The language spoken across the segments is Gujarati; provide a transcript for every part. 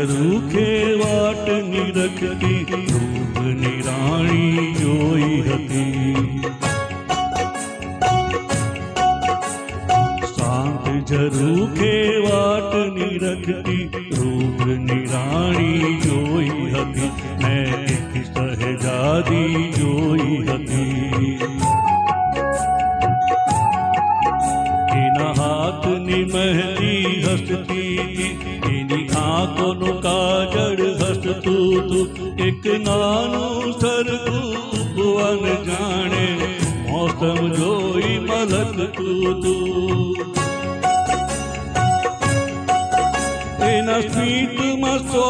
રૂખે વાટ નિરખતી રૂપ નિરાણી જોઈ હતી. શાંત ઝરૂખે વાટ નિરખતી રૂપ નિરાણી જોઈ હતી. મેં એક સહેજાદી જોઈ હતી. એના હાથની મહેંદી હસતી, એની આંખોનું કાજળ હસતું તું. એક નાનું સરખું ભુવન જાણે મોસમ જોઈ મલકતું તું. એના સ્મિતમાં સો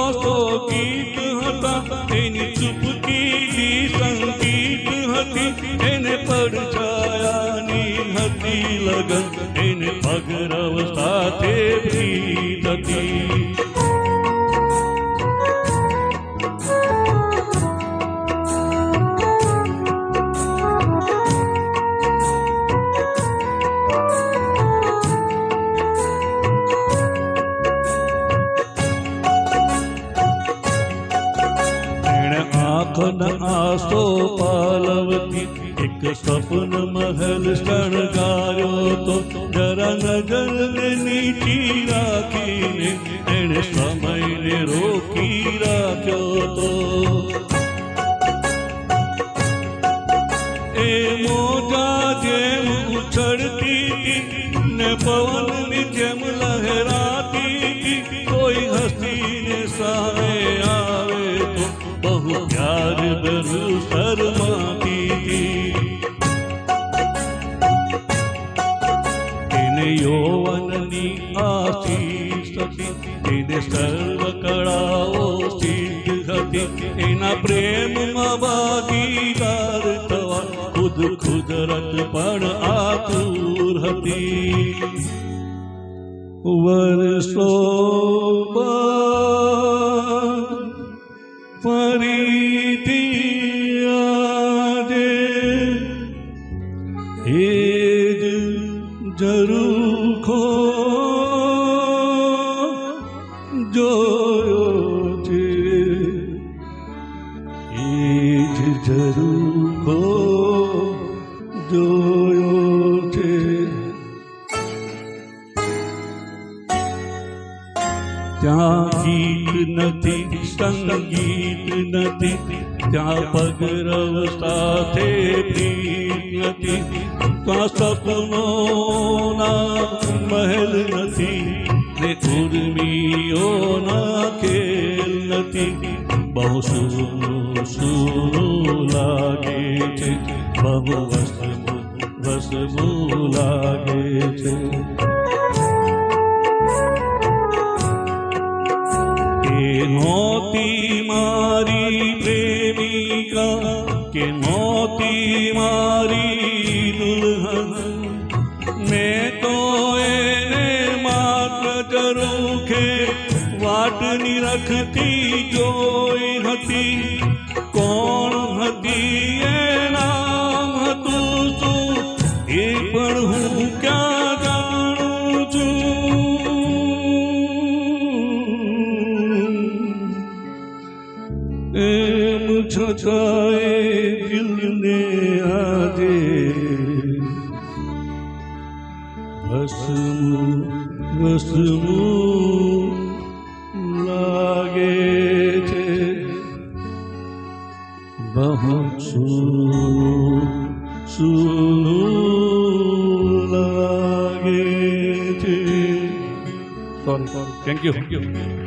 ગીત હતા, એની ચૂપકીથી સંગીત હતી. એને પડછાયાની હતી લગન, એને પગરવ સાથે પ્રીત હતી. આસો પાલવતી એક સપન મહલ શણગાર્યો તો. જરા નજરને નીચી રાખીને એણે સમયને રોકી રાખ્યો તો. એ મોજા જેમ ઉછળતી ને પવનની જેમ લહેરાતી. કોઈ હસીને સામે આવે તો બહુ પ્યાર ભરું શરમાતી. એને યૌવનની આશીષ હતી, એને સર્વ કળાઓ સિદ્ધ હતી. એના પ્રેમમાં ભાગીદાર થવા ખુદ કુદરત પણ આતુર હતી. વર્ષો ફરીથી આજે એ જ ઝરૂખો જોયો છે. એ જ ઝરૂખો જોયો છે. ત્યાં ગીત નથી, સંગીત નથી, ત્યાં પગરવ સાથે પ્રીત નથી. ત્યાં સપનોના મહેલ નથી ને ઉર્મિઓના ખેલ નથી. બહુ સૂનું સૂનું લાગે છે, બહુ વસવું લાગે છે. કે નહોતી મારી પ્રેમિકા, કે નહોતી મારી દુલ્હન. મેં તો એને માત્ર ઝરૂખે વાટની રખતી જોઈ હતી. કોણ હતી એ નામ હતું શું એ પણ હું ક્યાં જાણું છું. એમ છછાએ દિલને આજે ભસ્મું લાગે છે. બહુ સૂનું લાગે છે. Sorry, thank you.